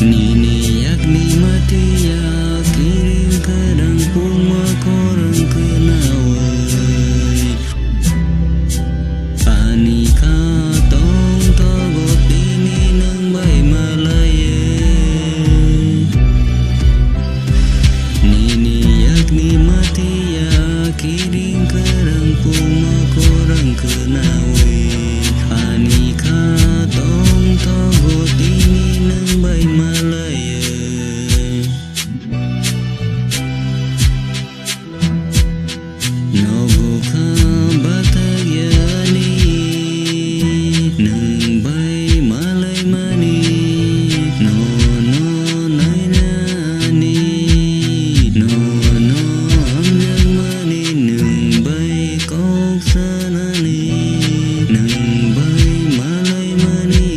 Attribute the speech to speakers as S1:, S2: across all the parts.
S1: Nini yakni mati ya kirim kadang puma korang kenawai Anika tong togot ini nang bay malaya Nini yakni mati ya kirim kadang puma korang kenawai Anika tong togot ini nang bay malaya Nogo ka batagyani nang bay malay mani No no nay nani No no amjag mani nang bay kok sanani Nang bay malay mani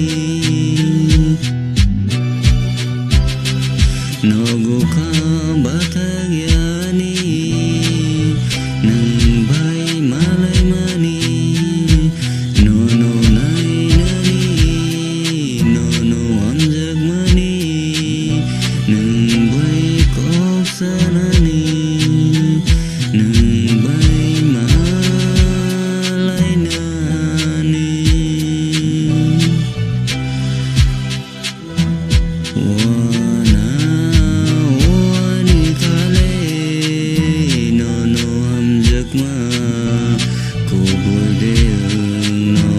S1: Nogo ka batagyani nang bay malay mani No no nay nani No no amjag mani nang bay kok sanani Nang bay malay nani Wana wani kale no no amjak ma kubul deung no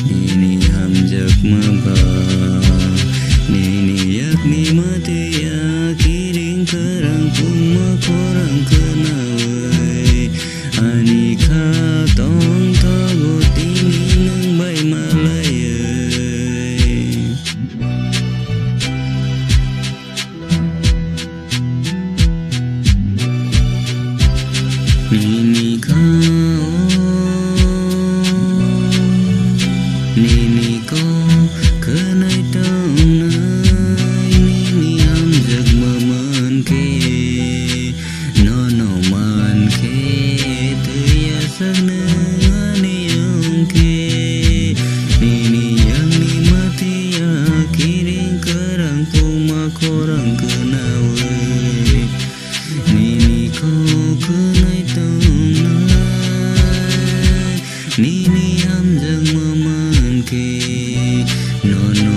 S1: nini amjak ma ba nini yakni mati ya kiring kerang puma korang kenawai Anika tong togot ini nang bay malaya Nini ka Nini ko kanay tong nay Nini amjag maman ke No no man ke Tuya sanang aniyong ke Nini yang ni mati ya kiring kerang puma korang kenawai Nini ko kanay tong nay Nini amjag maman ke No no